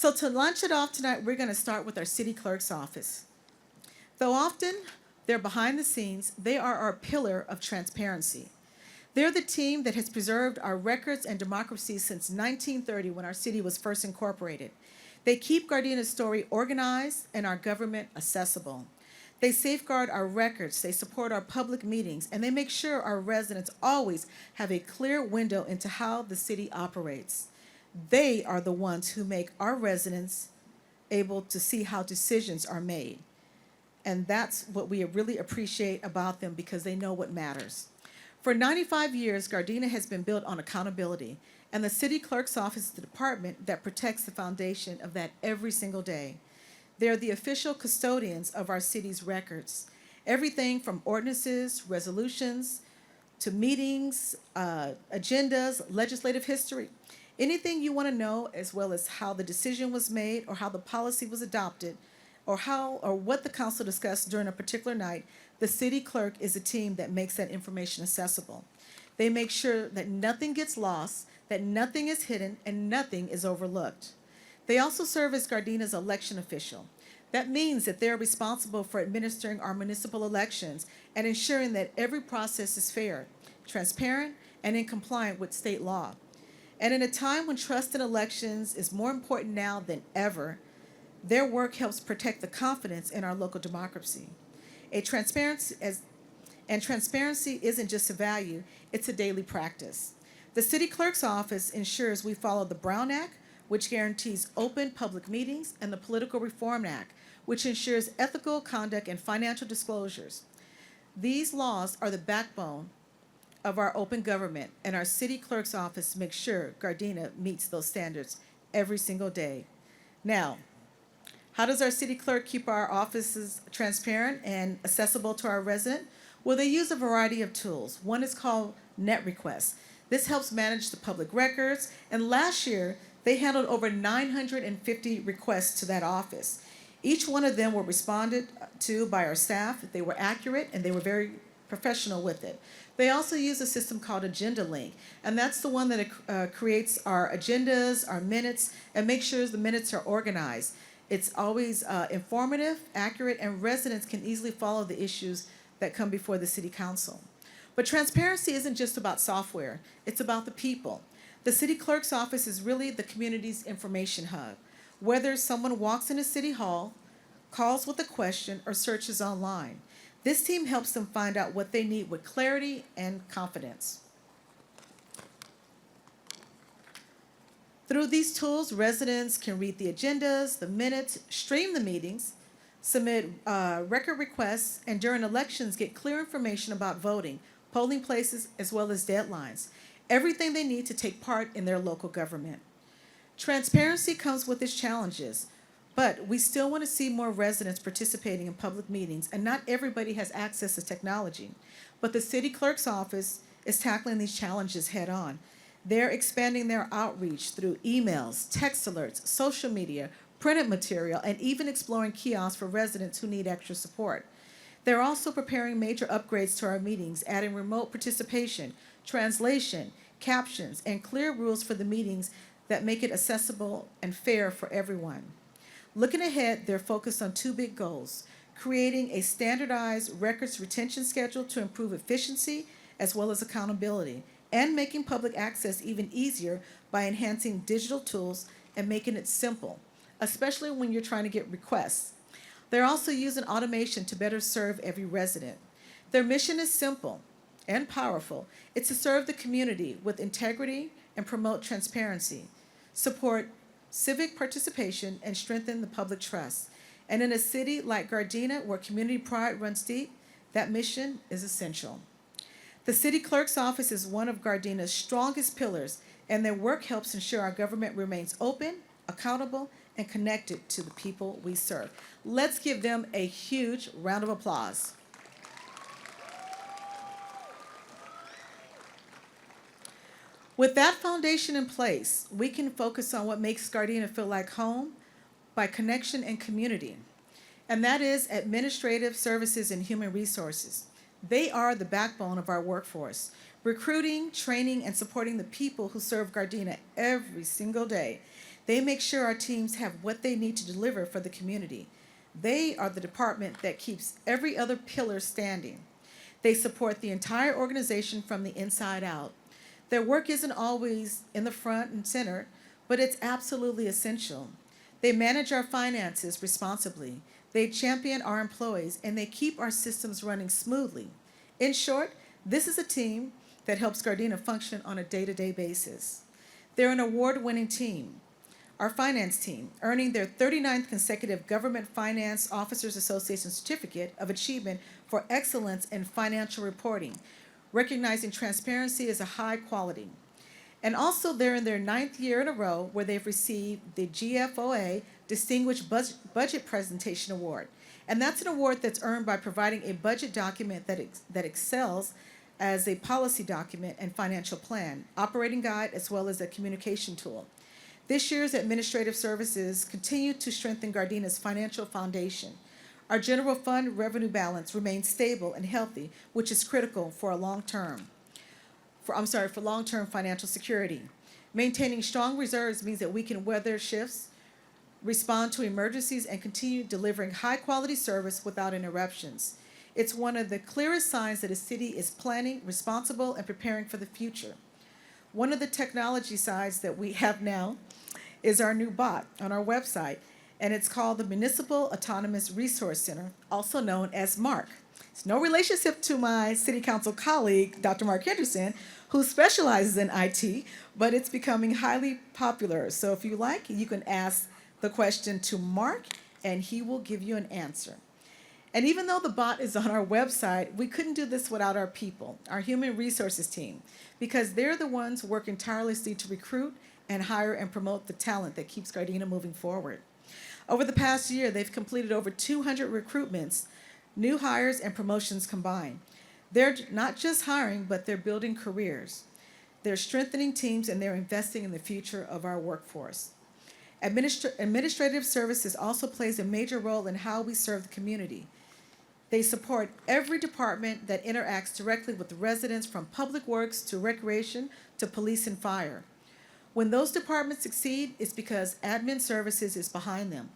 So to launch it off tonight, we're going to start with our city clerk's office. Though often they're behind the scenes, they are our pillar of transparency. They're the team that has preserved our records and democracy since 1930 when our city was first incorporated. They keep Gardena's story organized and our government accessible. They safeguard our records, they support our public meetings, and they make sure our residents always have a clear window into how the city operates. They are the ones who make our residents able to see how decisions are made. And that's what we really appreciate about them because they know what matters. For 95 years, Gardena has been built on accountability, and the city clerk's office is the department that protects the foundation of that every single day. They're the official custodians of our city's records. Everything from ordinances, resolutions, to meetings, agendas, legislative history. Anything you want to know, as well as how the decision was made or how the policy was adopted, or what the council discussed during a particular night, the city clerk is a team that makes that information accessible. They make sure that nothing gets lost, that nothing is hidden, and nothing is overlooked. They also serve as Gardena's election official. That means that they're responsible for administering our municipal elections and ensuring that every process is fair, transparent, and in compliance with state law. And in a time when trust in elections is more important now than ever, their work helps protect the confidence in our local democracy. Transparency isn't just a value, it's a daily practice. The city clerk's office ensures we follow the Brown Act, which guarantees open public meetings, and the Political Reform Act, which ensures ethical conduct and financial disclosures. These laws are the backbone of our open government, and our city clerk's office makes sure Gardena meets those standards every single day. Now, how does our city clerk keep our offices transparent and accessible to our resident? Well, they use a variety of tools. One is called Net Requests. This helps manage the public records, and last year, they handled over 950 requests to that office. Each one of them were responded to by our staff. They were accurate, and they were very professional with it. They also use a system called Agenda Link, and that's the one that creates our agendas, our minutes, and makes sure the minutes are organized. It's always informative, accurate, and residents can easily follow the issues that come before the city council. But transparency isn't just about software, it's about the people. The city clerk's office is really the community's information hub. Whether someone walks into City Hall, calls with a question, or searches online, this team helps them find out what they need with clarity and confidence. Through these tools, residents can read the agendas, the minutes, stream the meetings, submit record requests, and during elections get clear information about voting, polling places, as well as deadlines. Everything they need to take part in their local government. Transparency comes with its challenges, but we still want to see more residents participating in public meetings, and not everybody has access to technology. But the city clerk's office is tackling these challenges head on. They're expanding their outreach through emails, text alerts, social media, printed material, and even exploring kiosks for residents who need extra support. They're also preparing major upgrades to our meetings, adding remote participation, translation, captions, and clear rules for the meetings that make it accessible and fair for everyone. Looking ahead, they're focused on two big goals: creating a standardized records retention schedule to improve efficiency as well as accountability, and making public access even easier by enhancing digital tools and making it simple, especially when you're trying to get requests. They're also using automation to better serve every resident. Their mission is simple and powerful. It's to serve the community with integrity and promote transparency, support civic participation, and strengthen the public trust. And in a city like Gardena, where community pride runs deep, that mission is essential. The city clerk's office is one of Gardena's strongest pillars, and their work helps ensure our government remains open, accountable, and connected to the people we serve. Let's give them a huge round of applause. With that foundation in place, we can focus on what makes Gardena feel like home by connection and community, and that is administrative services and human resources. They are the backbone of our workforce, recruiting, training, and supporting the people who serve Gardena every single day. They make sure our teams have what they need to deliver for the community. They are the department that keeps every other pillar standing. They support the entire organization from the inside out. Their work isn't always in the front and center, but it's absolutely essential. They manage our finances responsibly. They champion our employees, and they keep our systems running smoothly. In short, this is a team that helps Gardena function on a day-to-day basis. They're an award-winning team. Our finance team, earning their 39th consecutive Government Finance Officers Association Certificate of Achievement for Excellence in Financial Reporting, recognizing transparency as a high quality. And also, they're in their 9th year in a row where they've received the GFOA Distinguished Budget Presentation Award. And that's an award that's earned by providing a budget document that excels as a policy document and financial plan, operating guide, as well as a communication tool. This year's administrative services continue to strengthen Gardena's financial foundation. Our general fund revenue balance remains stable and healthy, which is critical for long-term financial security. Maintaining strong reserves means that we can weather shifts, respond to emergencies, and continue delivering high-quality service without interruptions. It's one of the clearest signs that a city is planning, responsible, and preparing for the future. One of the technology sides that we have now is our new bot on our website, and it's called the Municipal Autonomous Resource Center, also known as MARC. It's no relationship to my city council colleague, Dr. Mark Henderson, who specializes in IT, but it's becoming highly popular. So if you like, you can ask the question to Mark, and he will give you an answer. And even though the bot is on our website, we couldn't do this without our people, our human resources team, because they're the ones working tirelessly to recruit and hire and promote the talent that keeps Gardena moving forward. Over the past year, they've completed over 200 recruitments, new hires and promotions combined. They're not just hiring, but they're building careers. They're strengthening teams, and they're investing in the future of our workforce. Administrative services also plays a major role in how we serve the community. They support every department that interacts directly with the residents, from public works to recreation to police and fire. When those departments succeed, it's because admin services is behind them,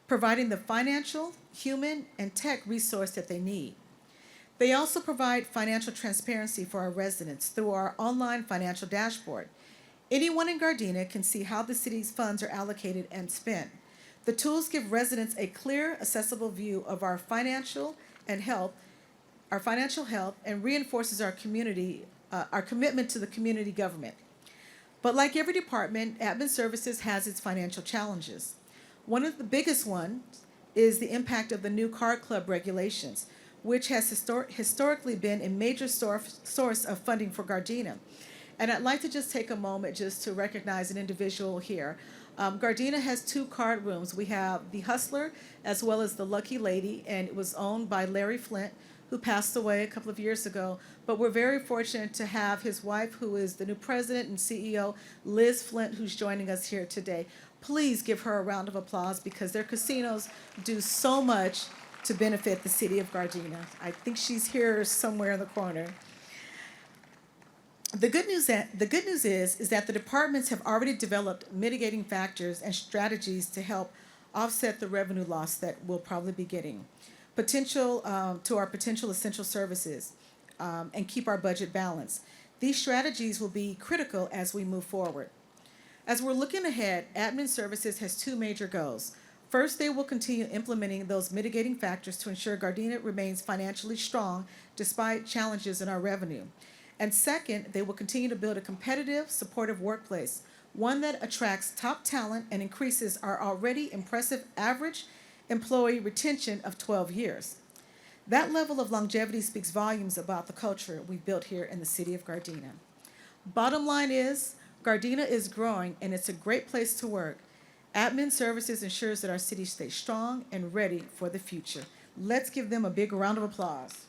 providing the financial, human, and tech resource that they need. They also provide financial transparency for our residents through our online financial dashboard. Anyone in Gardena can see how the city's funds are allocated and spent. The tools give residents a clear, accessible view of our financial health, and reinforces our commitment to the community government. But like every department, admin services has its financial challenges. One of the biggest ones is the impact of the new card club regulations, which has historically been a major source of funding for Gardena. And I'd like to just take a moment just to recognize an individual here. Gardena has 2 card rooms. We have the Hustler as well as the Lucky Lady, and it was owned by Larry Flint, who passed away a couple of years ago. But we're very fortunate to have his wife, who is the new president and CEO, Liz Flint, who's joining us here today. Please give her a round of applause, because their casinos do so much to benefit the city of Gardena. I think she's here somewhere in the corner. The good news is that the departments have already developed mitigating factors and strategies to help offset the revenue loss that we'll probably be getting, to our potential essential services, and keep our budget balanced. These strategies will be critical as we move forward. As we're looking ahead, admin services has 2 major goals. First, they will continue implementing those mitigating factors to ensure Gardena remains financially strong despite challenges in our revenue. And second, they will continue to build a competitive, supportive workplace, one that attracts top talent and increases our already impressive average employee retention of 12 years. That level of longevity speaks volumes about the culture we built here in the city of Gardena. Bottom line is, Gardena is growing, and it's a great place to work. Admin Services ensures that our city stays strong and ready for the future. Let's give them a big round of applause.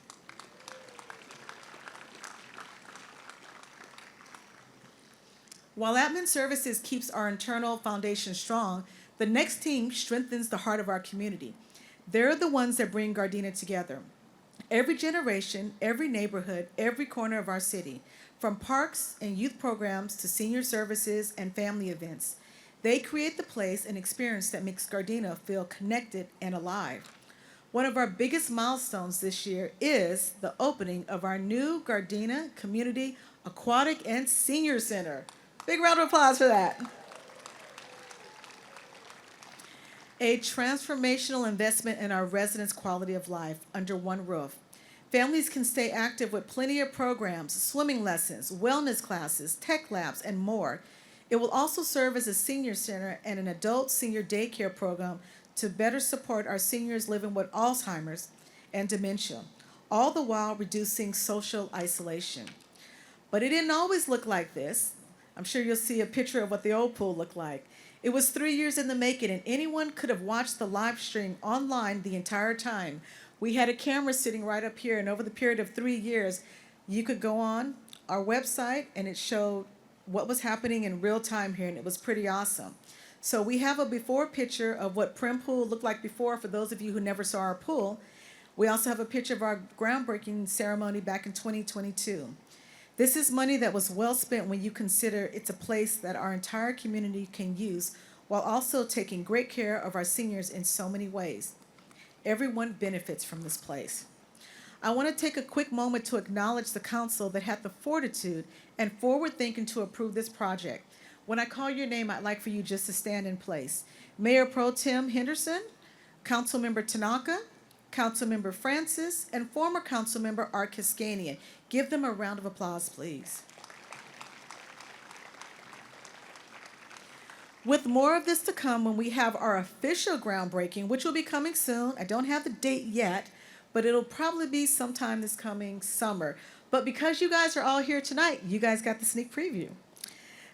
While Admin Services keeps our internal foundation strong, the next team strengthens the heart of our community. They're the ones that bring Gardena together. Every generation, every neighborhood, every corner of our city, from parks and youth programs to senior services and family events, They create the place and experience that makes Gardena feel connected and alive. One of our biggest milestones this year is the opening of our new Gardena Community Aquatic and Senior Center. Big round of applause for that. A transformational investment in our residents' quality of life under one roof. Families can stay active with plenty of programs, swimming lessons, wellness classes, tech labs, and more. It will also serve as a senior center and an adult senior daycare program to better support our seniors living with Alzheimer's and dementia, all the while reducing social isolation. But it didn't always look like this. I'm sure you'll see a picture of what the old pool looked like. It was 3 years in the making, and anyone could have watched the live stream online the entire time. We had a camera sitting right up here, and over the period of 3 years, you could go on our website, and it showed what was happening in real time here, and it was pretty awesome. So we have a before picture of what Prim Pool looked like before for those of you who never saw our pool. We also have a picture of our groundbreaking ceremony back in 2022. This is money that was well spent when you consider it's a place that our entire community can use while also taking great care of our seniors in so many ways. Everyone benefits from this place. I want to take a quick moment to acknowledge the council that had the fortitude and forward thinking to approve this project. When I call your name, I'd like for you just to stand in place. Mayor Pro Tem Henderson, Councilmember Tanaka, Councilmember Francis, and former Councilmember Art Kiskanian. Give them a round of applause, please. With more of this to come when we have our official groundbreaking, which will be coming soon. I don't have the date yet, but it'll probably be sometime this coming summer. But because you guys are all here tonight, you guys got the sneak preview.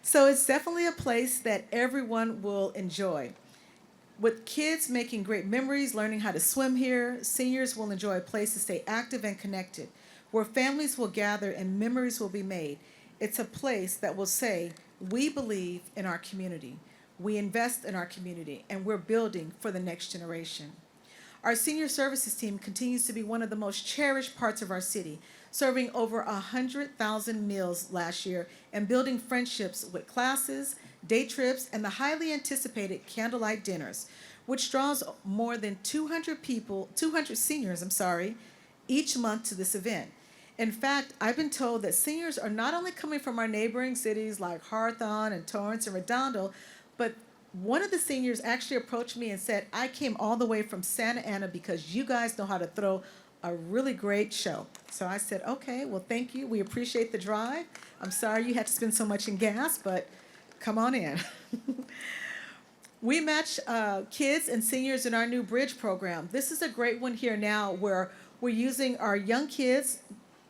So it's definitely a place that everyone will enjoy. With kids making great memories, learning how to swim here, seniors will enjoy a place to stay active and connected, where families will gather and memories will be made. It's a place that will say, we believe in our community, we invest in our community, and we're building for the next generation. Our senior services team continues to be one of the most cherished parts of our city, serving over 100,000 meals last year and building friendships with classes, day trips, and the highly anticipated candlelight dinners, which draws more than 200 seniors, each month to this event. In fact, I've been told that seniors are not only coming from our neighboring cities like Hawthorne and Torrance and Redondo, but one of the seniors actually approached me and said, I came all the way from Santa Ana because you guys know how to throw a really great show. So I said, okay, well, thank you. We appreciate the drive. I'm sorry you had to spend so much in gas, but come on in. We match kids and seniors in our new Bridge program. This is a great one here now where we're using our young kids,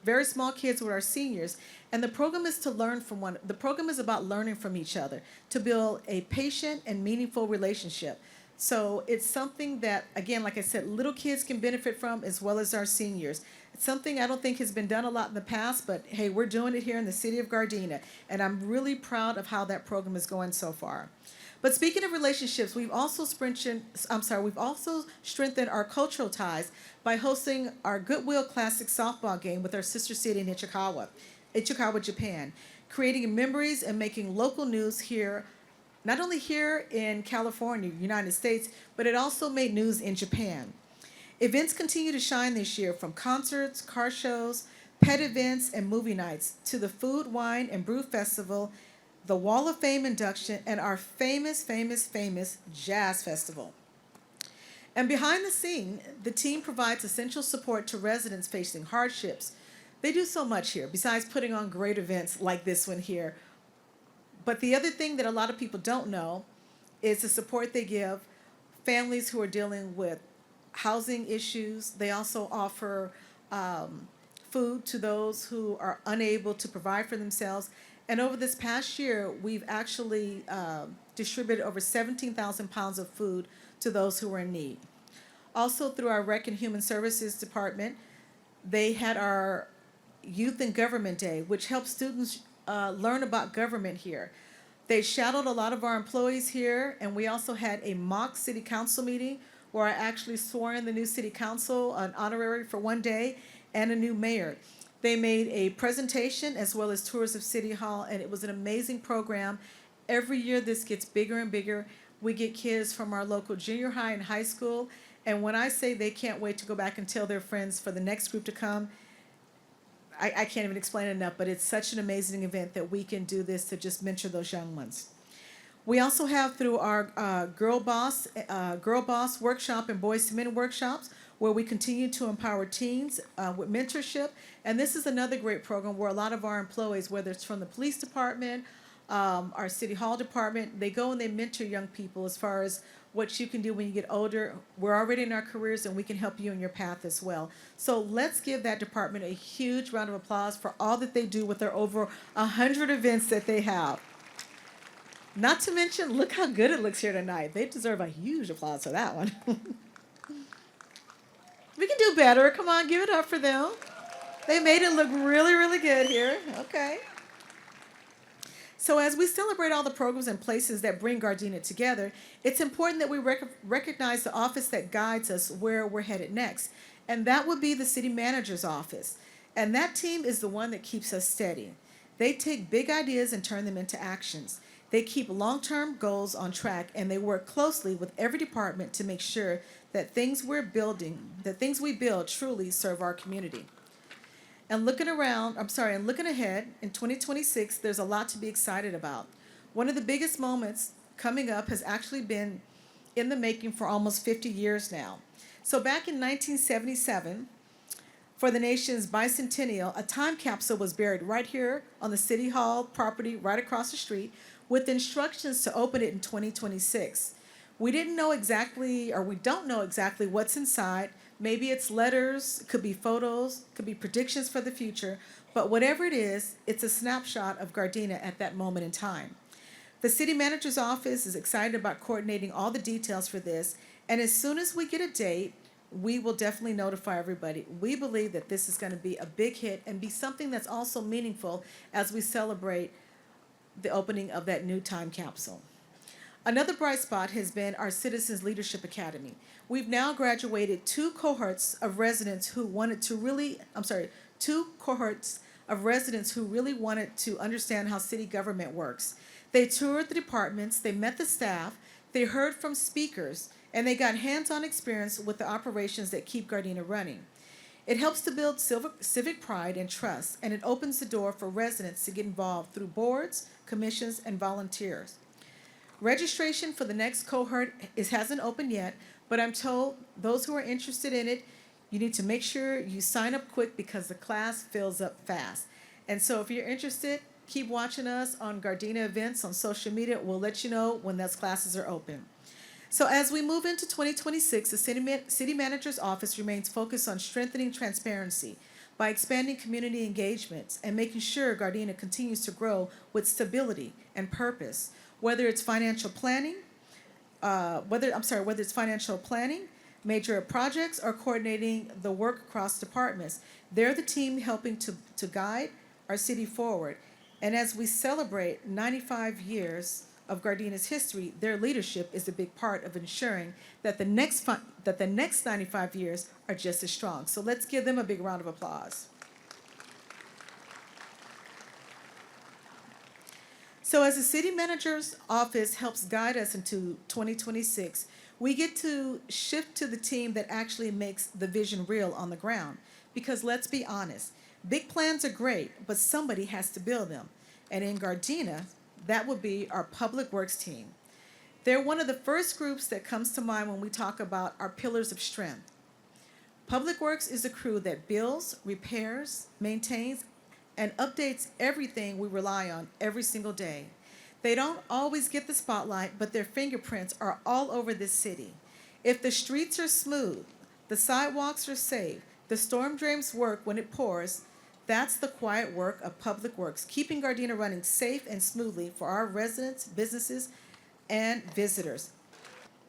very small kids with our seniors, and the program is to learn from the program is about learning from each other to build a patient and meaningful relationship. So it's something that, again, like I said, little kids can benefit from as well as our seniors. It's something I don't think has been done a lot in the past, but hey, we're doing it here in the city of Gardena, and I'm really proud of how that program is going so far. But speaking of relationships, we've also strengthened our cultural ties by hosting our Goodwill Classic softball game with our sister city in Ichikawa, Japan, creating memories and making local news here, not only here in California, United States, but it also made news in Japan. Events continue to shine this year, from concerts, car shows, pet events, and movie nights, to the Food, Wine, and Brew Festival, the Wall of Fame induction, and our famous Jazz Festival. And behind the scene, the team provides essential support to residents facing hardships. They do so much here, besides putting on great events like this one here. But the other thing that a lot of people don't know is the support they give families who are dealing with housing issues. They also offer food to those who are unable to provide for themselves. And over this past year, we've actually distributed over 17,000 pounds of food to those who are in need. Also, through our Rec and Human Services Department, they had our Youth and Government Day, which helps students learn about government here. They shadowed a lot of our employees here, and we also had a mock city council meeting where I actually swore in the new city council, an honorary for one day, and a new mayor. They made a presentation as well as tours of City Hall, and it was an amazing program. Every year this gets bigger and bigger. We get kids from our local junior high and high school, and when I say they can't wait to go back and tell their friends for the next group to come, I can't even explain it enough, but it's such an amazing event that we can do this to just mentor those young ones. We also have through our Girl Boss workshop and Boys to Men workshops, where we continue to empower teens with mentorship. And this is another great program where a lot of our employees, whether it's from the police department, our city hall department, they go and they mentor young people as far as what you can do when you get older. We're already in our careers and we can help you in your path as well. So let's give that department a huge round of applause for all that they do with their over 100 events that they have. Not to mention, look how good it looks here tonight. They deserve a huge applause for that one. We can do better. Come on, give it up for them. They made it look really, really good here. Okay. So as we celebrate all the programs and places that bring Gardena together, it's important that we recognize the office that guides us where we're headed next. And that would be the city manager's office. And that team is the one that keeps us steady. They take big ideas and turn them into actions. They keep long-term goals on track, and they work closely with every department to make sure that things we build truly serve our community. And looking ahead in 2026, there's a lot to be excited about. One of the biggest moments coming up has actually been in the making for almost 50 years now. So back in 1977, for the nation's bicentennial, a time capsule was buried right here on the City Hall property right across the street with instructions to open it in 2026. We didn't know exactly, or we don't know exactly what's inside. Maybe it's letters, could be photos, could be predictions for the future, but whatever it is, it's a snapshot of Gardena at that moment in time. The city manager's office is excited about coordinating all the details for this, and as soon as we get a date, we will definitely notify everybody. We believe that this is going to be a big hit and be something that's also meaningful as we celebrate the opening of that new time capsule. Another bright spot has been our Citizens Leadership Academy. We've now graduated two cohorts of residents who really wanted to understand how city government works. They toured the departments, they met the staff, they heard from speakers, and they got hands-on experience with the operations that keep Gardena running. It helps to build civic pride and trust, and it opens the door for residents to get involved through boards, commissions, and volunteers. Registration for the next cohort hasn't opened yet, but I'm told those who are interested in it, you need to make sure you sign up quick because the class fills up fast. And so if you're interested, keep watching us on Gardena events on social media. We'll let you know when those classes are open. So as we move into 2026, the city manager's office remains focused on strengthening transparency by expanding community engagements and making sure Gardena continues to grow with stability and purpose. Whether it's financial planning, major projects, or coordinating the work across departments, they're the team helping to guide our city forward. And as we celebrate 95 years of Gardena's history, their leadership is a big part of ensuring that the next 95 years are just as strong. So let's give them a big round of applause. So as the city manager's office helps guide us into 2026, we get to shift to the team that actually makes the vision real on the ground. Because let's be honest, big plans are great, but somebody has to build them. And in Gardena, that would be our public works team. They're one of the first groups that comes to mind when we talk about our pillars of strength. Public Works is a crew that builds, repairs, maintains, and updates everything we rely on every single day. They don't always get the spotlight, but their fingerprints are all over this city. If the streets are smooth, the sidewalks are safe, the storm drains work when it pours, that's the quiet work of Public Works, keeping Gardena running safe and smoothly for our residents, businesses, and visitors.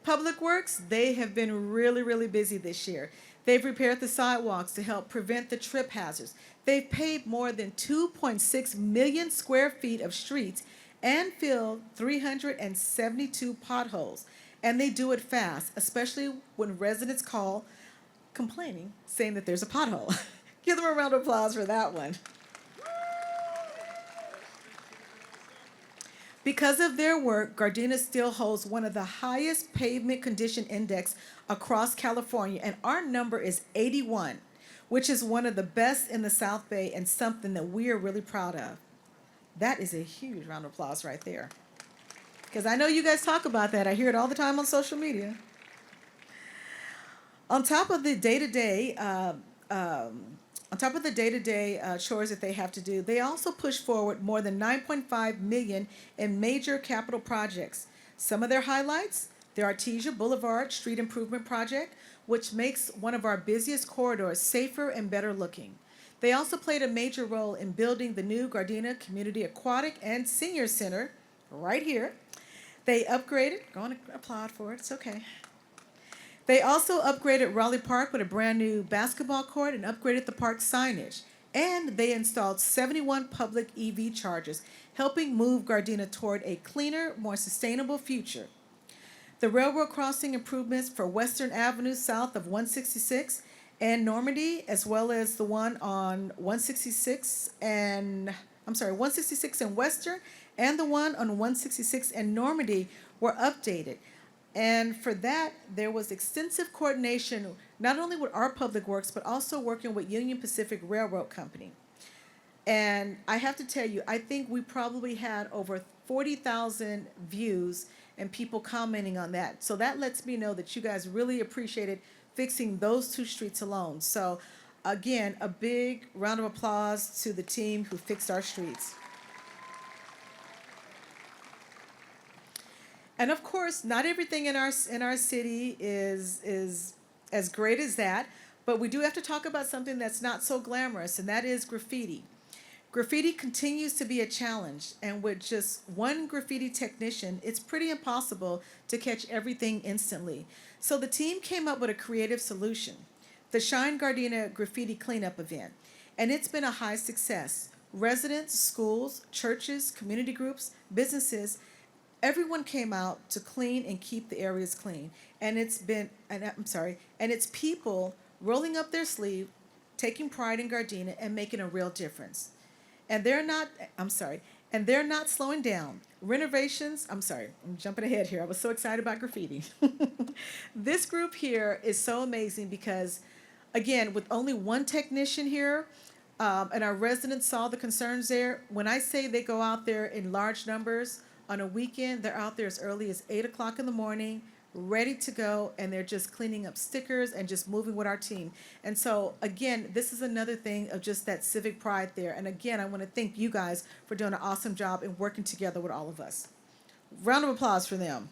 Public Works, they have been really, really busy this year. They've repaired the sidewalks to help prevent the trip hazards. They've paved more than 2.6 million square feet of streets and filled 372 potholes. And they do it fast, especially when residents call complaining, saying that there's a pothole. Give them a round of applause for that one. Because of their work, Gardena still holds one of the highest pavement condition index across California, and our number is 81, which is one of the best in the South Bay and something that we are really proud of. That is a huge round of applause right there. Because I know you guys talk about that. I hear it all the time on social media. On top of the day-to-day, chores that they have to do, they also push forward more than 9.5 million in major capital projects. Some of their highlights: their Artesia Boulevard Street Improvement Project, which makes one of our busiest corridors safer and better looking. They also played a major role in building the new Gardena Community Aquatic and Senior Center right here. They upgraded, go on and applaud for it, it's okay. They also upgraded Raleigh Park with a brand new basketball court and upgraded the park signage. And they installed 71 public EV chargers, helping move Gardena toward a cleaner, more sustainable future. The railroad crossing improvements for Western Avenue south of 166 and Normandy, as well as the one on 166 and 166 and Western, and the one on 166 and Normandy were updated. And for that, there was extensive coordination, not only with our public works, but also working with Union Pacific Railroad Company. And I have to tell you, I think we probably had over 40,000 views and people commenting on that. So that lets me know that you guys really appreciated fixing those two streets alone. So again, a big round of applause to the team who fixed our streets. And of course, not everything in our city is as great as that, but we do have to talk about something that's not so glamorous, and that is graffiti. Graffiti continues to be a challenge, and with just one graffiti technician, it's pretty impossible to catch everything instantly. So the team came up with a creative solution: the Shine Gardena Graffiti Cleanup event, and it's been a high success. Residents, schools, churches, community groups, businesses, everyone came out to clean and keep the areas clean. And it's people rolling up their sleeve, taking pride in Gardena and making a real difference. And they're not slowing down. I'm jumping ahead here. I was so excited about graffiti. This group here is so amazing because, again, with only one technician here, and our residents saw the concerns there. When I say they go out there in large numbers, on a weekend, they're out there as early as 8 o'clock in the morning, ready to go, and they're just cleaning up stickers and just moving with our team. And so, again, this is another thing of just that civic pride there. And again, I want to thank you guys for doing an awesome job and working together with all of us. Round of applause for them.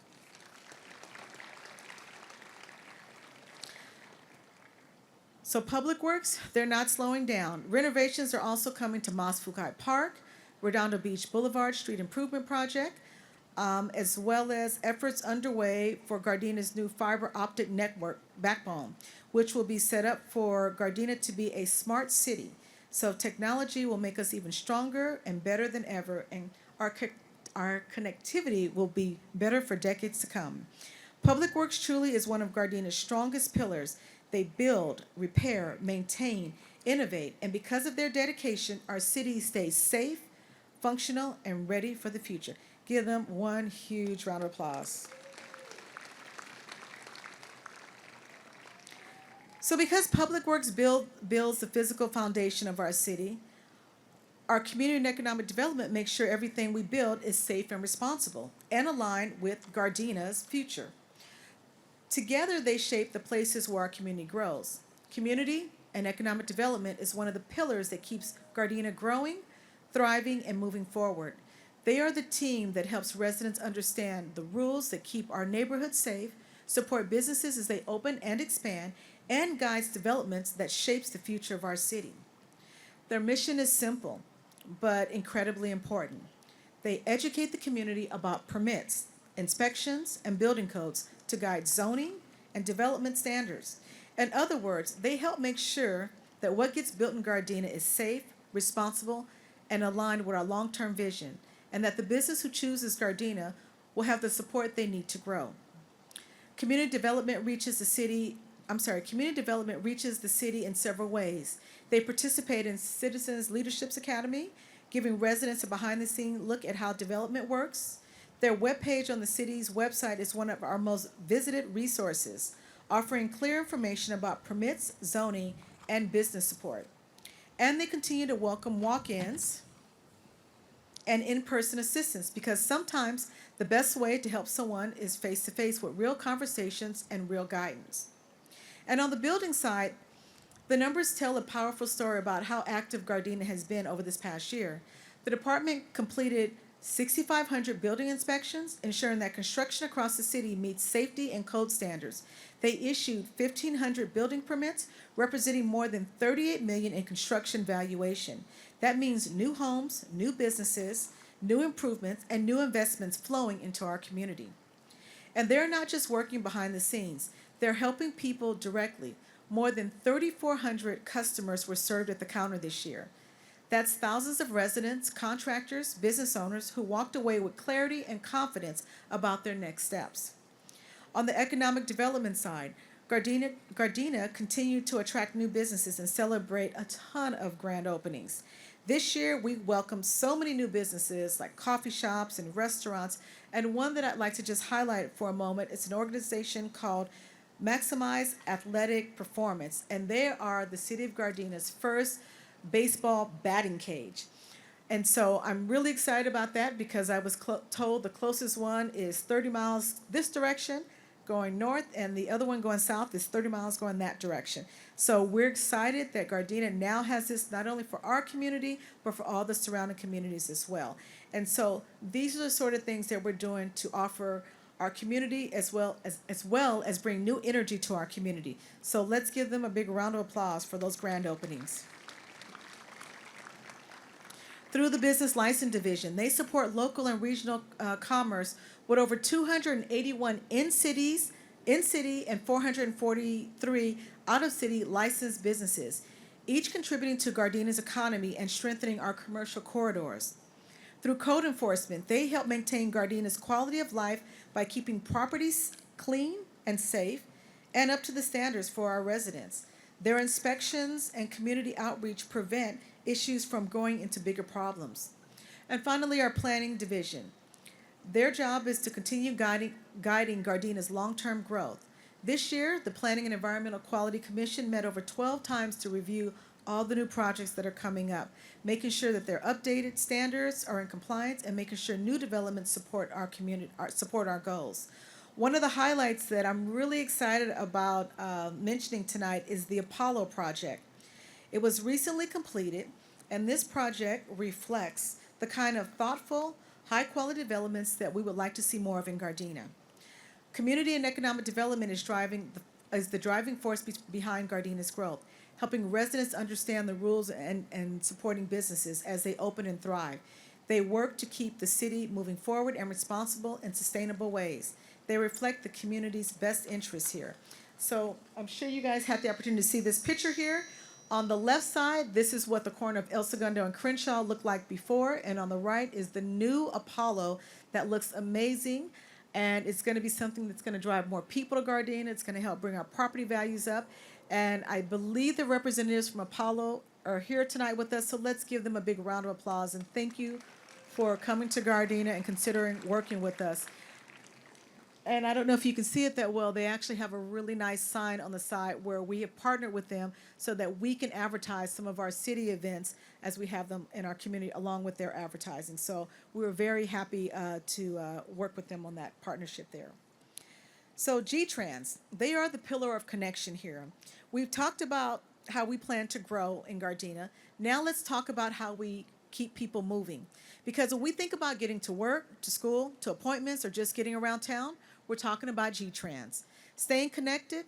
So Public Works, they're not slowing down. Renovations are also coming to Mas Fukai Park, Redondo Beach Boulevard Street Improvement Project, as well as efforts underway for Gardena's new fiber optic network backbone, which will be set up for Gardena to be a smart city. So technology will make us even stronger and better than ever, and our connectivity will be better for decades to come. Public Works truly is one of Gardena's strongest pillars. They build, repair, maintain, innovate, and because of their dedication, our city stays safe, functional, and ready for the future. Give them one huge round of applause. So because Public Works builds the physical foundation of our city, our community and economic development makes sure everything we build is safe and responsible and aligned with Gardena's future. Together, they shape the places where our community grows. Community and economic development is one of the pillars that keeps Gardena growing, thriving, and moving forward. They are the team that helps residents understand the rules that keep our neighborhoods safe, support businesses as they open and expand, and guides developments that shapes the future of our city. Their mission is simple, but incredibly important. They educate the community about permits, inspections, and building codes to guide zoning and development standards. In other words, they help make sure that what gets built in Gardena is safe, responsible, and aligned with our long-term vision, and that the business who chooses Gardena will have the support they need to grow. Community development reaches the city in several ways. They participate in Citizens Leadership Academy, giving residents a behind-the-scenes look at how development works. Their webpage on the city's website is one of our most visited resources, offering clear information about permits, zoning, and business support. And they continue to welcome walk-ins and in-person assistance because sometimes the best way to help someone is face-to-face with real conversations and real guidance. And on the building side, the numbers tell a powerful story about how active Gardena has been over this past year. The department completed 6,500 building inspections, ensuring that construction across the city meets safety and code standards. They issued 1,500 building permits, representing more than 38 million in construction valuation. That means new homes, new businesses, new improvements, and new investments flowing into our community. And they're not just working behind the scenes, they're helping people directly. More than 3,400 customers were served at the counter this year. That's thousands of residents, contractors, business owners who walked away with clarity and confidence about their next steps. On the economic development side, Gardena continued to attract new businesses and celebrate a ton of grand openings. This year, we welcomed so many new businesses like coffee shops and restaurants, and one that I'd like to just highlight for a moment is an organization called Maximize Athletic Performance, and they are the City of Gardena's first baseball batting cage. And so I'm really excited about that because I was told the closest one is 30 miles this direction going north, and the other one going south is 30 miles going that direction. So we're excited that Gardena now has this not only for our community, but for all the surrounding communities as well. And so these are the sort of things that we're doing to offer our community as well as bring new energy to our community. So let's give them a big round of applause for those grand openings. Through the Business License Division, they support local and regional commerce with over 281 in-city and 443 out-of-city licensed businesses, each contributing to Gardena's economy and strengthening our commercial corridors. Through code enforcement, they help maintain Gardena's quality of life by keeping properties clean and safe and up to the standards for our residents. Their inspections and community outreach prevent issues from going into bigger problems. And finally, our planning division. Their job is to continue guiding Gardena's long-term growth. This year, the Planning and Environmental Quality Commission met over 12 times to review all the new projects that are coming up, making sure that their updated standards are in compliance and making sure new developments support our community, support our goals. One of the highlights that I'm really excited about mentioning tonight is the Apollo project. It was recently completed, and this project reflects the kind of thoughtful, high-quality developments that we would like to see more of in Gardena. Community and economic development is the driving force behind Gardena's growth, helping residents understand the rules and supporting businesses as they open and thrive. They work to keep the city moving forward and responsible in sustainable ways. They reflect the community's best interests here. So I'm sure you guys had the opportunity to see this picture here. On the left side, this is what the corner of El Segundo and Crenshaw looked like before, and on the right is the new Apollo that looks amazing, and it's going to be something that's going to drive more people to Gardena. It's going to help bring our property values up, and I believe the representatives from Apollo are here tonight with us, so let's give them a big round of applause, and thank you for coming to Gardena and considering working with us. And I don't know if you can see it that well, they actually have a really nice sign on the side where we have partnered with them so that we can advertise some of our city events as we have them in our community along with their advertising. So we were very happy to work with them on that partnership there. So G-Trans, they are the pillar of connection here. We've talked about how we plan to grow in Gardena. Now let's talk about how we keep people moving. Because when we think about getting to work, to school, to appointments, or just getting around town, we're talking about G-Trans. Staying connected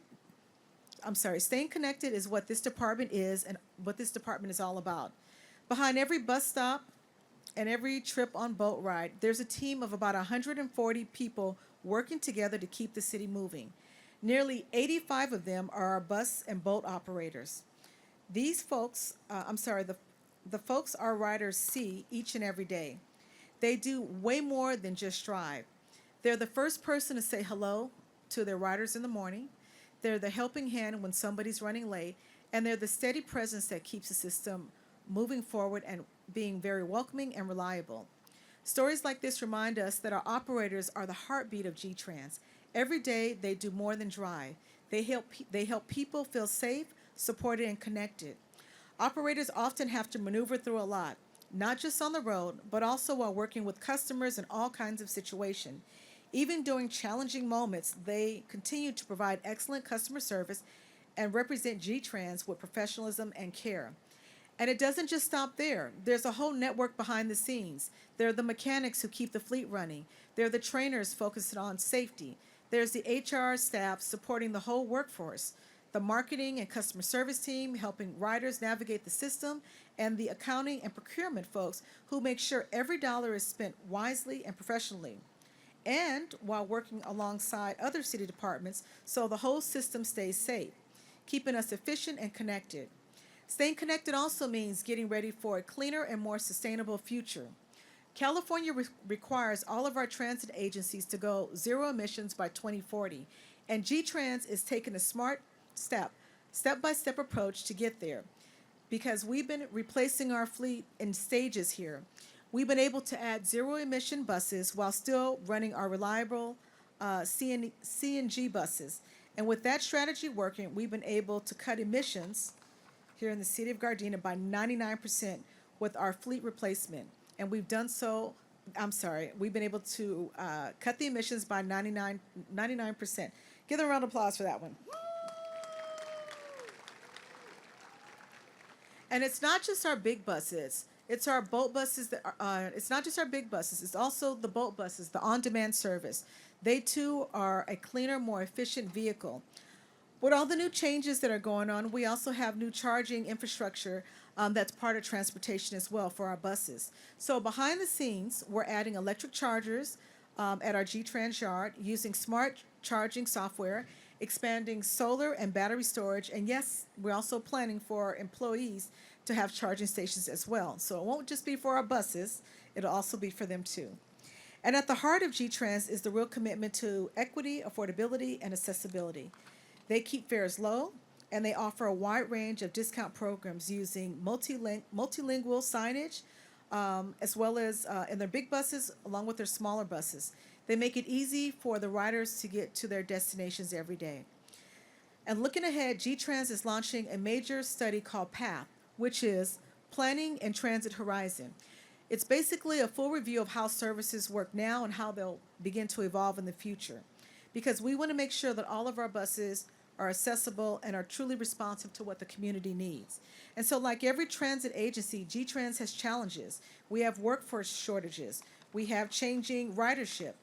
is what this department is and what this department is all about. Behind every bus stop and every trip on boat ride, there's a team of about 140 people working together to keep the city moving. Nearly 85 of them are our bus and boat operators. These folks, the folks our riders see each and every day. They do way more than just drive. They're the first person to say hello to their riders in the morning. They're the helping hand when somebody's running late, and they're the steady presence that keeps the system moving forward and being very welcoming and reliable. Stories like this remind us that our operators are the heartbeat of G-Trans. Every day they do more than drive. They help people feel safe, supported, and connected. Operators often have to maneuver through a lot, not just on the road, but also while working with customers in all kinds of situations. Even during challenging moments, they continue to provide excellent customer service and represent G-Trans with professionalism and care. And it doesn't just stop there. There's a whole network behind the scenes. There are the mechanics who keep the fleet running. There are the trainers focused on safety. There's the HR staff supporting the whole workforce, the marketing and customer service team helping riders navigate the system, and the accounting and procurement folks who make sure every dollar is spent wisely and professionally. And while working alongside other city departments so the whole system stays safe, keeping us efficient and connected. Staying connected also means getting ready for a cleaner and more sustainable future. California requires all of our transit agencies to go zero emissions by 2040, and G-Trans is taking a smart step by step approach to get there. Because we've been replacing our fleet in stages here, we've been able to add zero emission buses while still running our reliable CNG buses. And with that strategy working, we've been able to cut emissions here in the city of Gardena by 99% with our fleet replacement. And we've done so, we've been able to cut the emissions by 99%. Give them a round of applause for that one. And it's not just our big buses. It's our boat buses that are, it's not just our big buses. It's also the boat buses, the on-demand service. They too are a cleaner, more efficient vehicle. With all the new changes that are going on, we also have new charging infrastructure that's part of transportation as well for our buses. So behind the scenes, we're adding electric chargers at our G-Trans yard using smart charging software, expanding solar and battery storage, and yes, we're also planning for employees to have charging stations as well. So it won't just be for our buses, it'll also be for them too. And at the heart of G-Trans is the real commitment to equity, affordability, and accessibility. They keep fares low, and they offer a wide range of discount programs using multilingual signage, as well as in their big buses, along with their smaller buses. They make it easy for the riders to get to their destinations every day. And looking ahead, G-Trans is launching a major study called PATH, which is Planning and Transit Horizon. It's basically a full review of how services work now and how they'll begin to evolve in the future. Because we want to make sure that all of our buses are accessible and are truly responsive to what the community needs. And so like every transit agency, G-Trans has challenges. We have workforce shortages. We have changing ridership.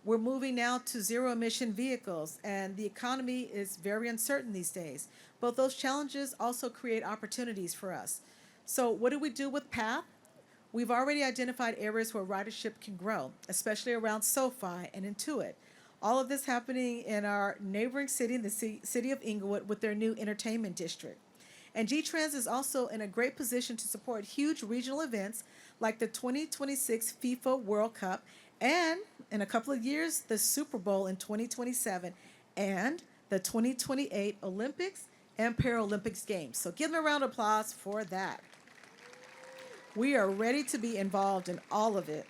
We're moving now to zero emission vehicles, and the economy is very uncertain these days. But those challenges also create opportunities for us. So what do we do with PATH? We've already identified areas where ridership can grow, especially around SoFi and Intuit. All of this happening in our neighboring city, the city of Inglewood, with their new entertainment district. And G-Trans is also in a great position to support huge regional events like the 2026 FIFA World Cup and, in a couple of years, the Super Bowl in 2027 and the 2028 Olympics and Paralympics Games. So give them a round of applause for that. We are ready to be involved in all of it.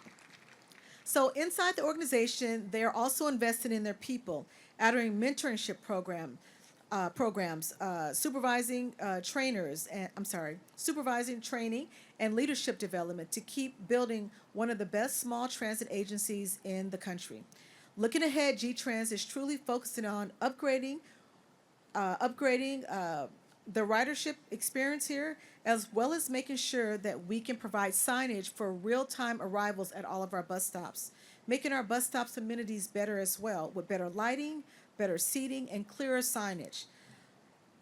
So inside the organization, they are also invested in their people, adding mentorship programs, supervising training and leadership development to keep building one of the best small transit agencies in the country. Looking ahead, G-Trans is truly focusing on upgrading the ridership experience here, as well as making sure that we can provide signage for real-time arrivals at all of our bus stops, making our bus stops amenities better as well, with better lighting, better seating, and clearer signage.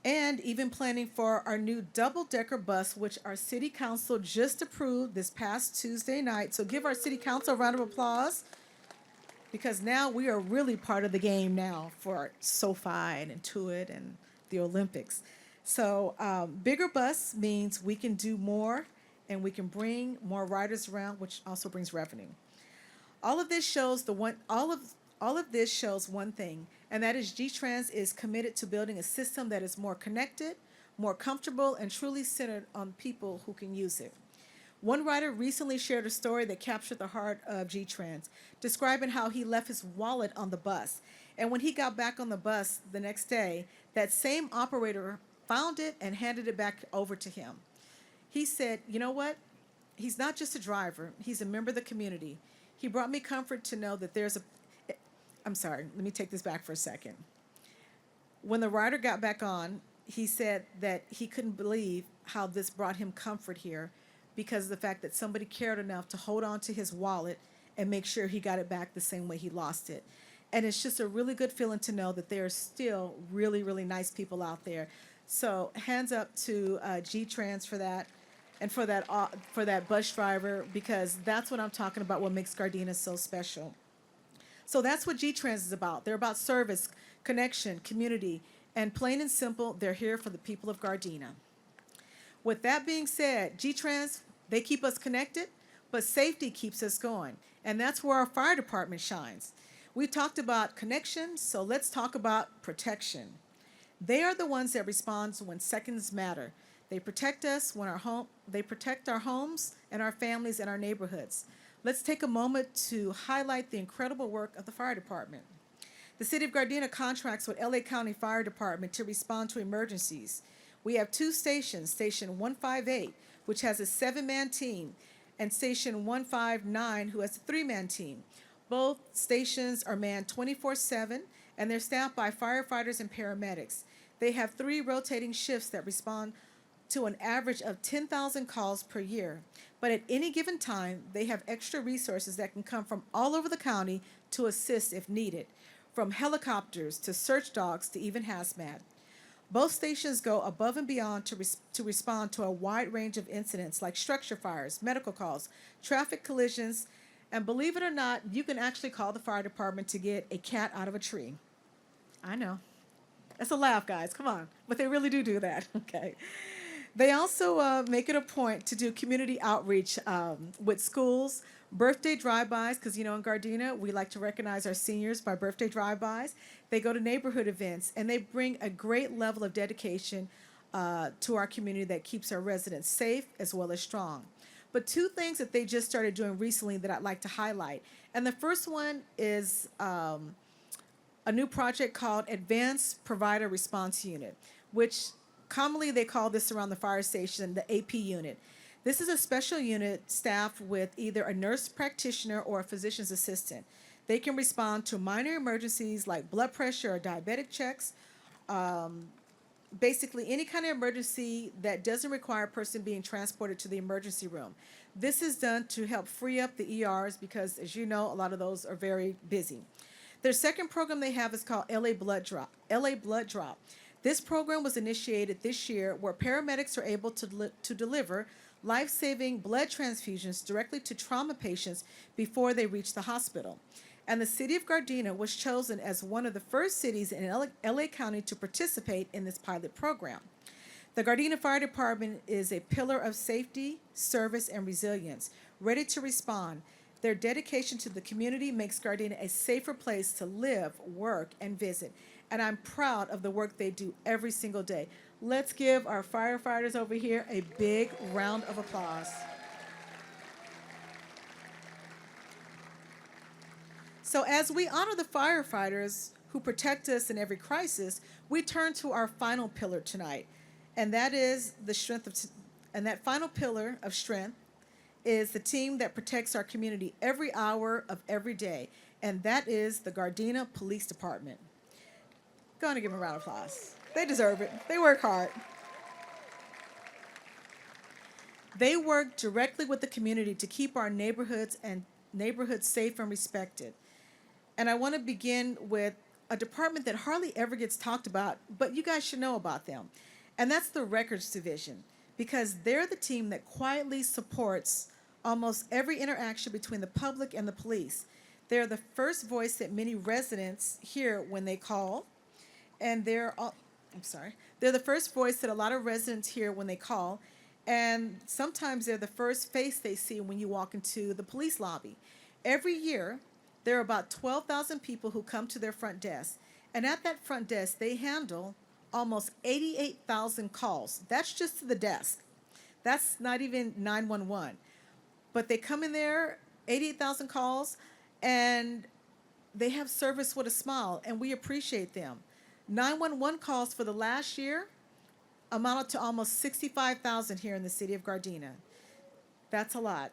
And even planning for our new double-decker bus, which our city council just approved this past Tuesday night. So give our city council a round of applause, because now we are really part of the game now for SoFi and Intuit and the Olympics. So bigger bus means we can do more and we can bring more riders around, which also brings revenue. All of this shows one thing, and that is G-Trans is committed to building a system that is more connected, more comfortable, and truly centered on people who can use it. One writer recently shared a story that captured the heart of G-Trans, describing how he left his wallet on the bus. And when he got back on the bus the next day, that same operator found it and handed it back over to him. He said, "You know what? He's not just a driver, he's a member of the community. He brought me comfort to know that there's a." I'm sorry, let me take this back for a second. When the rider got back on, he said that he couldn't believe how this brought him comfort here because of the fact that somebody cared enough to hold on to his wallet and make sure he got it back the same way he lost it. And it's just a really good feeling to know that there are still really, really nice people out there. So hands up to G-Trans for that, and for that bus driver, because that's what I'm talking about. What makes Gardena so special. So that's what G-Trans is about. They're about service, connection, community, and plain and simple, they're here for the people of Gardena. With that being said, G-Trans, they keep us connected, but safety keeps us going. And that's where our fire department shines. We talked about connection, so let's talk about protection. They are the ones that respond when seconds matter. They protect us when they protect our homes and our families and our neighborhoods. Let's take a moment to highlight the incredible work of the fire department. The City of Gardena contracts with LA County Fire Department to respond to emergencies. We have two stations, Station 158, which has a 7-man team, and Station 159, who has a 3-man team. Both stations are manned 24/7, and they're staffed by firefighters and paramedics. They have 3 rotating shifts that respond to an average of 10,000 calls per year. But at any given time, they have extra resources that can come from all over the county to assist if needed, from helicopters to search dogs to even hazmat. Both stations go above and beyond to respond to a wide range of incidents like structure fires, medical calls, traffic collisions, and believe it or not, you can actually call the fire department to get a cat out of a tree. I know. That's a laugh, guys. Come on. But they really do that. Okay. They also make it a point to do community outreach with schools, birthday drive-bys, because in Gardena, we like to recognize our seniors by birthday drive-bys. They go to neighborhood events, and they bring a great level of dedication to our community that keeps our residents safe as well as strong. But 2 things that they just started doing recently that I'd like to highlight. And the first one is a new project called Advanced Provider Response Unit, which commonly they call this around the fire station the AP unit. This is a special unit staffed with either a nurse practitioner or a physician's assistant. They can respond to minor emergencies like blood pressure or diabetic checks, basically any kind of emergency that doesn't require a person being transported to the emergency room. This is done to help free up the ERs because, as you know, a lot of those are very busy. Their second program they have is called LA Blood Drop. LA Blood Drop. This program was initiated this year where paramedics are able to deliver life-saving blood transfusions directly to trauma patients before they reach the hospital. And the City of Gardena was chosen as one of the first cities in LA County to participate in this pilot program. The Gardena Fire Department is a pillar of safety, service, and resilience, ready to respond. Their dedication to the community makes Gardena a safer place to live, work, and visit. And I'm proud of the work they do every single day. Let's give our firefighters over here a big round of applause. So as we honor the firefighters who protect us in every crisis, we turn to our final pillar tonight, and that is the strength of, and that final pillar of strength is the team that protects our community every hour of every day, and that is the Gardena Police Department. Go on and give them a round of applause. They deserve it. They work hard. They work directly with the community to keep our neighborhoods safe and respected. And I want to begin with a department that hardly ever gets talked about, but you guys should know about them. And that's the Records Division, because they're the team that quietly supports almost every interaction between the public and the police. They're the first voice that many residents hear when they call, and they're the first voice that a lot of residents hear when they call, and sometimes they're the first face they see when you walk into the police lobby. Every year, there are about 12,000 people who come to their front desk, and at that front desk, they handle almost 88,000 calls. That's just to the desk. That's not even 911. but they come in there, 88,000 calls, and they have service with a smile, and we appreciate them. 911 calls for the last year amounted to almost 65,000 here in the city of Gardena. That's a lot.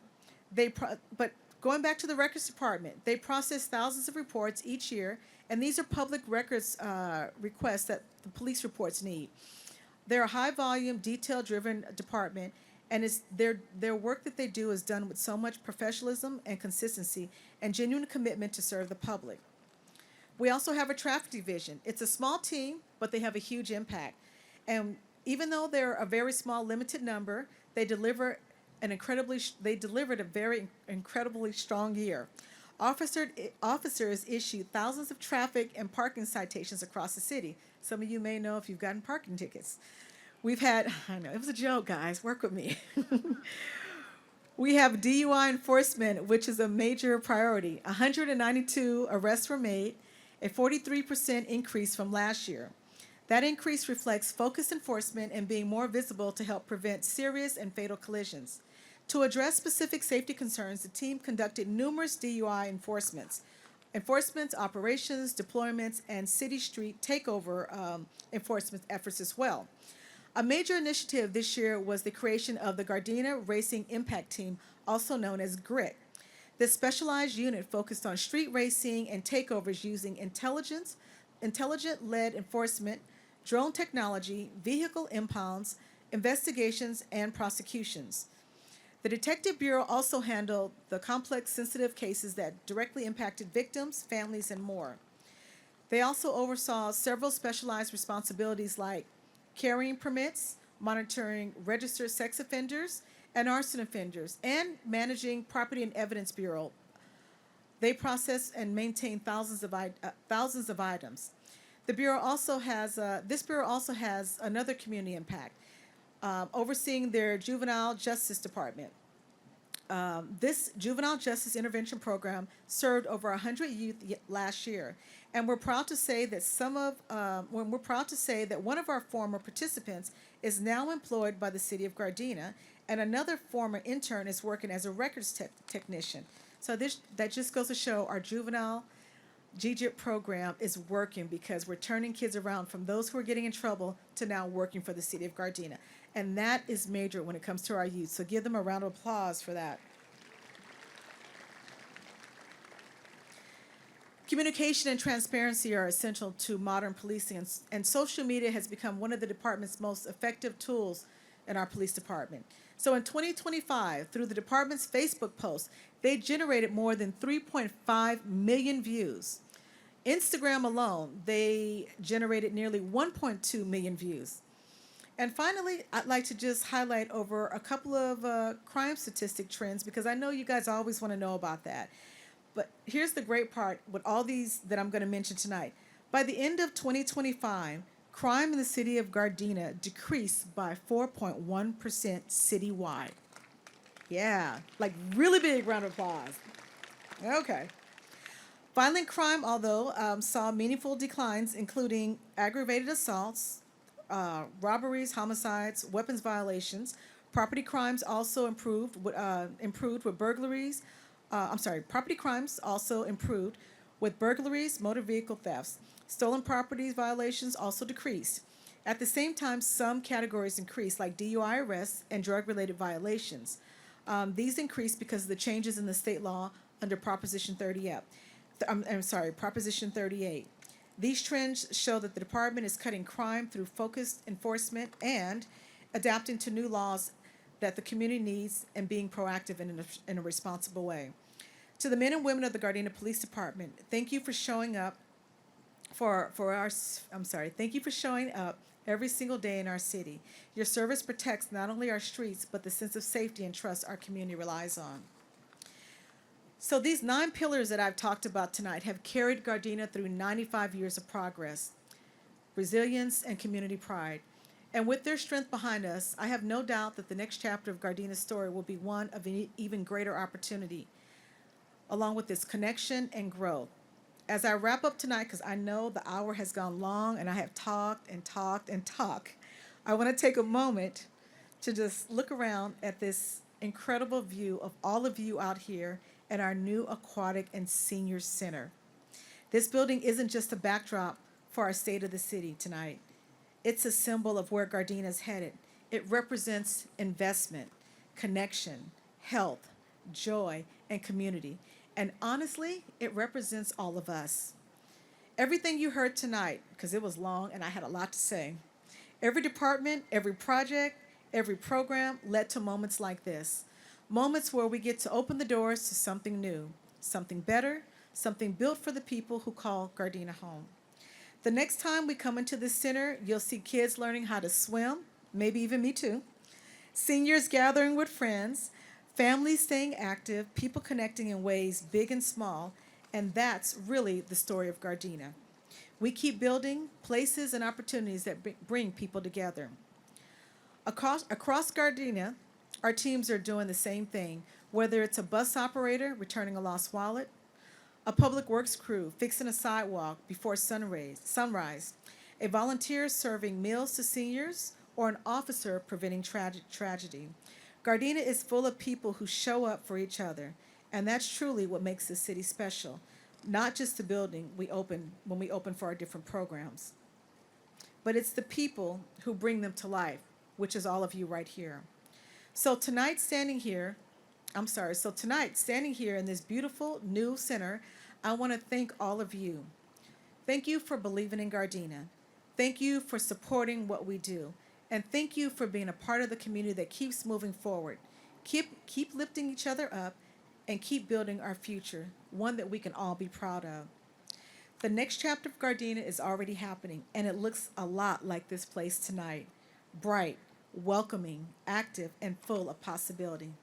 But going back to the records department, they process thousands of reports each year, and these are public records requests that the police reports need. They're a high volume, detail driven department, and it's their work that they do is done with so much professionalism and consistency and genuine commitment to serve the public. We also have a traffic division. It's a small team, but they have a huge impact. And even though they're a very small, limited number, they delivered a very incredibly strong year. Officers issued thousands of traffic and parking citations across the city. Some of you may know if you've gotten parking tickets. I know, it was a joke, guys, work with me. We have DUI enforcement, which is a major priority. 192 arrests were made, a 43% increase from last year. That increase reflects focused enforcement and being more visible to help prevent serious and fatal collisions. To address specific safety concerns, the team conducted numerous DUI enforcement operations, deployments, and city street takeover enforcement efforts as well. A major initiative this year was the creation of the Gardena Racing Impact Team, also known as GRIT. This specialized unit focused on street racing and takeovers using intelligent-led enforcement, drone technology, vehicle impounds, investigations, and prosecutions. The Detective Bureau also handled the complex, sensitive cases that directly impacted victims, families, and more. They also oversaw several specialized responsibilities like carrying permits, monitoring registered sex offenders and arson offenders, and managing Property and Evidence Bureau. They process and maintain thousands of items. This bureau also has another community impact, overseeing their juvenile justice department. This juvenile justice intervention program served over 100 youth last year, and we're proud to say that one of our former participants is now employed by the city of Gardena, and another former intern is working as a records technician. So that just goes to show our juvenile GJIP program is working because we're turning kids around from those who are getting in trouble to now working for the city of Gardena. And that is major when it comes to our youth. So give them a round of applause for that. Communication and transparency are essential to modern policing, and social media has become one of the department's most effective tools in our police department. So in 2025, through the department's Facebook posts, they generated more than 3.5 million views. Instagram alone, they generated nearly 1.2 million views. And finally, I'd like to just highlight over a couple of crime statistic trends because I know you guys always want to know about that. But here's the great part with all these that I'm going to mention tonight. By the end of 2025, crime in the city of Gardena decreased by 4.1% citywide. Yeah, like really big round of applause. Okay. Violent crime, although, saw meaningful declines, including aggravated assaults, robberies, homicides, weapons violations. Property crimes also improved with burglaries. Property crimes also improved with burglaries, motor vehicle thefts. Stolen properties violations also decreased. At the same time, some categories increased, like DUI arrests and drug-related violations. These increased because of the changes in the state law under Proposition 38. These trends show that the department is cutting crime through focused enforcement and adapting to new laws that the community needs and being proactive in a responsible way. To the men and women of the Gardena Police Department, thank you for showing up thank you for showing up every single day in our city. Your service protects not only our streets, but the sense of safety and trust our community relies on. So these 9 pillars that I've talked about tonight have carried Gardena through 95 years of progress, resilience, and community pride. And with their strength behind us, I have no doubt that the next chapter of Gardena's story will be one of even greater opportunity, along with its connection and growth. As I wrap up tonight, because I know the hour has gone long and I have talked and talked and talked, I want to take a moment to just look around at this incredible view of all of you out here at our new Aquatic and Senior Center. This building isn't just a backdrop for our state of the city tonight. It's a symbol of where Gardena is headed. It represents investment, connection, health, joy, and community. And honestly, it represents all of us. Everything you heard tonight, because it was long and I had a lot to say, every department, every project, every program led to moments like this. Moments where we get to open the doors to something new, something better, something built for the people who call Gardena home. The next time we come into this center, you'll see kids learning how to swim, maybe even me too, seniors gathering with friends, families staying active, people connecting in ways big and small, and that's really the story of Gardena. We keep building places and opportunities that bring people together. Across Gardena, our teams are doing the same thing, whether it's a bus operator returning a lost wallet, a public works crew fixing a sidewalk before sunrise, a volunteer serving meals to seniors, or an officer preventing tragedy. Gardena is full of people who show up for each other, and that's truly what makes this city special. Not just the building we open when we open for our different programs, but it's the people who bring them to life, which is all of you right here. So tonight, standing here in this beautiful new center, I want to thank all of you. Thank you for believing in Gardena. Thank you for supporting what we do. And thank you for being a part of the community that keeps moving forward. Keep lifting each other up and keep building our future, one that we can all be proud of. The next chapter of Gardena is already happening, and it looks a lot like this place tonight. Bright, welcoming, active, and full of possibility.